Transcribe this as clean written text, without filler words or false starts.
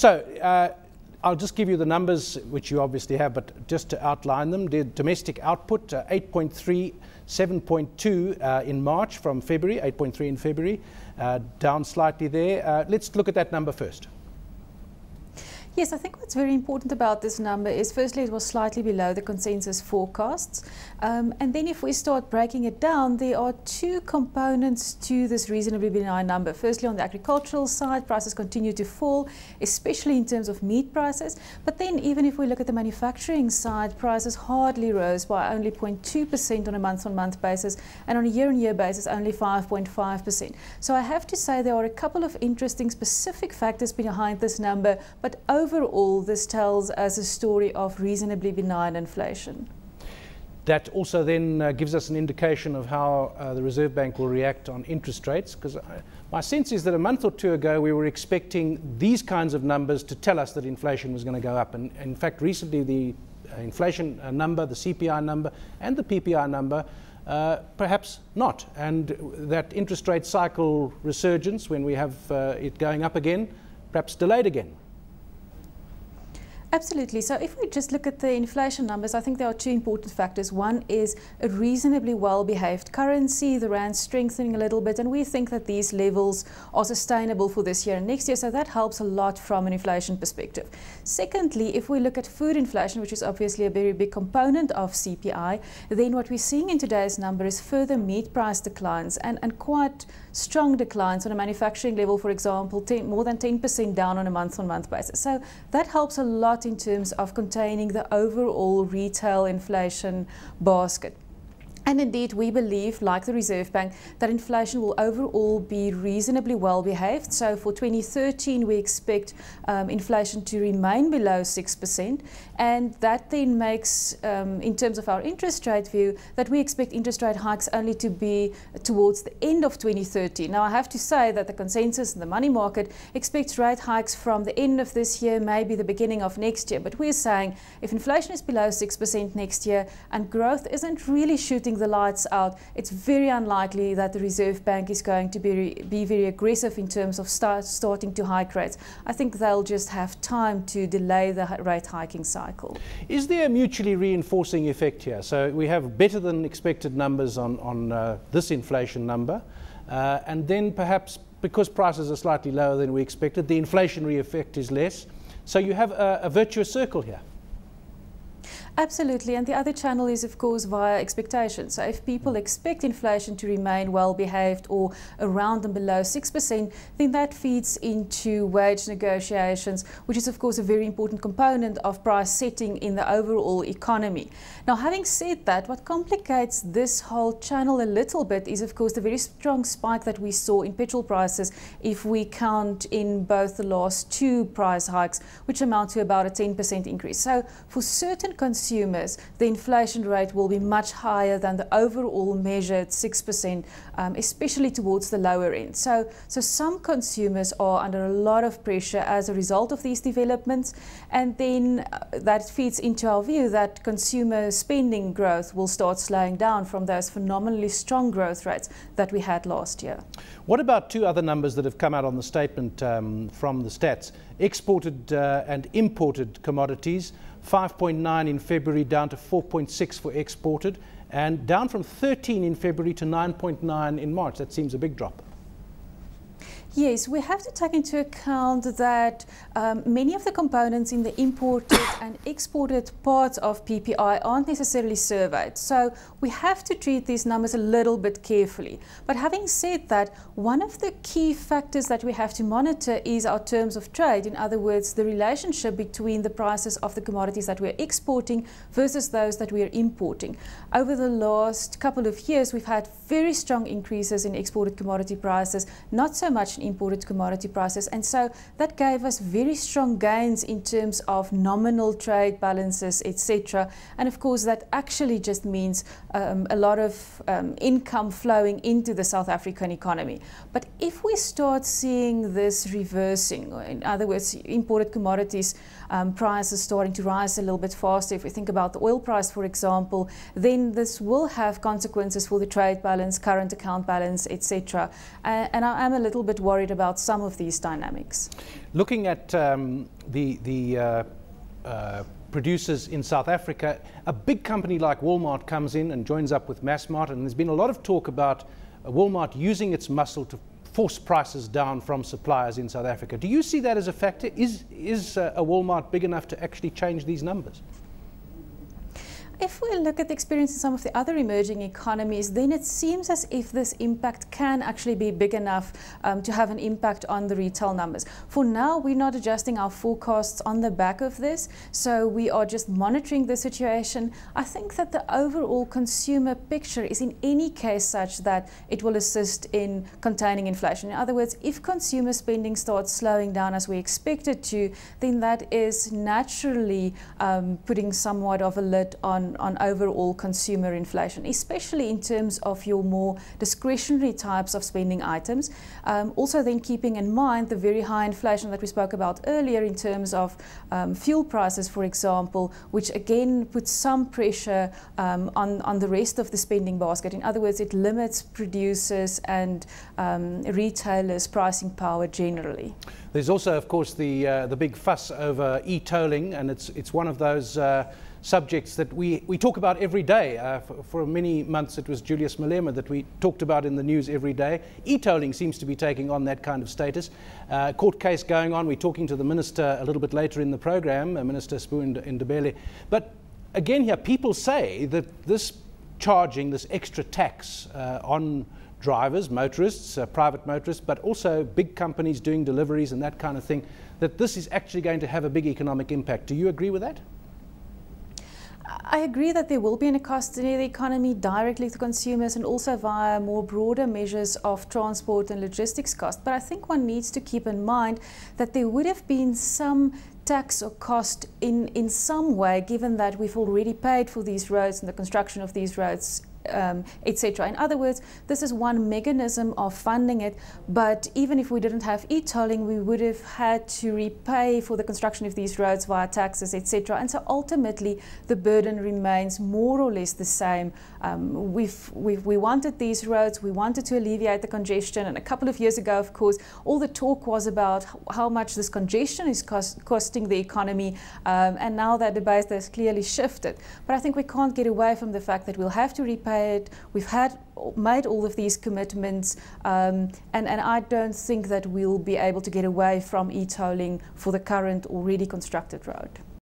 So I'll just give you the numbers, which you obviously have, but just to outline them. The domestic output, 8.3, 7.2 in March from February, 8.3 in February, down slightly there. Let's look at that number first. Yes, I think what's very important about this number is firstly it was slightly below the consensus forecasts. And then if we start breaking it down, there are two components to this reasonably benign number. Firstly, on the agricultural side, prices continue to fall, especially in terms of meat prices. But then even if we look at the manufacturing side, prices hardly rose by only 0.2% on a month-on-month basis, and on a year-on-year basis only 5.5%. So I have to say there are a couple of interesting specific factors behind this number, but overall, this tells us a story of reasonably benign inflation. That also then gives us an indication of how the Reserve Bank will react on interest rates, because my sense is that a month or two ago we were expecting these kinds of numbers to tell us that inflation was going to go up. And in fact, recently the inflation number, the CPI number and the PPI number, perhaps not. And that interest rate cycle resurgence, when we have it going up again, perhaps delayed again. Absolutely. So if we just look at the inflation numbers, I think there are two important factors. One is a reasonably well-behaved currency, the rand strengthening a little bit, and we think that these levels are sustainable for this year and next year, so that helps a lot from an inflation perspective. Secondly, if we look at food inflation, which is obviously a very big component of CPI, then what we're seeing in today's number is further meat price declines and quite strong declines on a manufacturing level, for example, more than 10% down on a month-on-month basis. So that helps a lot in terms of containing the overall retail inflation basket. And indeed, we believe, like the Reserve Bank, that inflation will overall be reasonably well behaved. So for 2013, we expect inflation to remain below 6%. And that then makes, in terms of our interest rate view, that we expect interest rate hikes only to be towards the end of 2013. Now, I have to say that the consensus in the money market expects rate hikes from the end of this year, maybe the beginning of next year. But we're saying if inflation is below 6% next year and growth isn't really shooting the lights out, it's very unlikely that the Reserve Bank is going to be very aggressive in terms of starting to hike rates. I think they'll just have time to delay the rate hiking cycle. Is there a mutually reinforcing effect here? So we have better than expected numbers on this inflation number, and then perhaps because prices are slightly lower than we expected, the inflationary effect is less. So you have a virtuous circle here. Absolutely, and the other channel is of course via expectations. So if people expect inflation to remain well behaved or around and below 6%, then that feeds into wage negotiations, which is of course a very important component of price setting in the overall economy. Now, having said that, what complicates this whole channel a little bit is of course the very strong spike that we saw in petrol prices if we count in both the last two price hikes, which amount to about a 10% increase. So for certain consumers, the inflation rate will be much higher than the overall measured 6%, especially towards the lower end. So some consumers are under a lot of pressure as a result of these developments, and then that feeds into our view that consumer spending growth will start slowing down from those phenomenally strong growth rates that we had last year. What about two other numbers that have come out on the statement from the stats? Exported and imported commodities, 5.9 in February, down to 4.6 for exported, and down from 13 in February to 9.9 in March. That seems a big drop. Yes, we have to take into account that many of the components in the imported and exported parts of PPI aren't necessarily surveyed. So we have to treat these numbers a little bit carefully. But having said that, one of the key factors that we have to monitor is our terms of trade. In other words, the relationship between the prices of the commodities that we're exporting versus those that we're importing. Over the last couple of years, we've had very strong increases in exported commodity prices, not so much in imported commodity prices, and so that gave us very strong gains in terms of nominal trade balances, etc. And of course that actually just means a lot of income flowing into the South African economy. But if we start seeing this reversing, or in other words, imported commodities prices starting to rise a little bit faster, if we think about the oil price, for example, then this will have consequences for the trade balance, current account balance, etc. And I am a little bit worried about some of these dynamics. Looking at the producers in South Africa, a big company like Walmart comes in and joins up with Massmart, and there's been a lot of talk about Walmart using its muscle to force prices down from suppliers in South Africa. Do you see that as a factor? Is a Walmart big enough to actually change these numbers? If we look at the experience in some of the other emerging economies, then it seems as if this impact can actually be big enough to have an impact on the retail numbers. For now, we're not adjusting our forecasts on the back of this, so we are just monitoring the situation. I think that the overall consumer picture is in any case such that it will assist in containing inflation. In other words, if consumer spending starts slowing down as we expect it to, then that is naturally putting somewhat of a lid on overall consumer inflation, especially in terms of your more discretionary types of spending items. Also then keeping in mind the very high inflation that we spoke about earlier in terms of fuel prices, for example, which again puts some pressure on the rest of the spending basket. In other words, it limits producers and retailers' pricing power generally. There's also, of course, the big fuss over e-tolling, and it's one of those subjects that we talk about every day. For many months it was Julius Malema that we talked about in the news every day. E-tolling seems to be taking on that kind of status. Court case going on. We're talking to the minister a little bit later in the program, Minister Sbu Ndebele. But again here, people say that this charging, this extra tax on drivers, motorists, private motorists, but also big companies doing deliveries and that kind of thing, that this is actually going to have a big economic impact. Do you agree with that? I agree that there will be a cost in the economy directly to consumers and also via more broader measures of transport and logistics cost. But I think one needs to keep in mind that there would have been some tax or cost in some way, given that we've already paid for these roads and the construction of these roads, etc. In other words, this is one mechanism of funding it, but even if we didn't have e-tolling, we would have had to repay for the construction of these roads via taxes, etc. And so ultimately, the burden remains more or less the same. We wanted these roads, we wanted to alleviate the congestion, and a couple of years ago, of course, all the talk was about how much this congestion is costing the economy, and now that debate has clearly shifted. But I think we can't get away from the fact that we'll have to repay it. We've made all of these commitments, and I don't think that we'll be able to get away from e-tolling for the current already constructed road.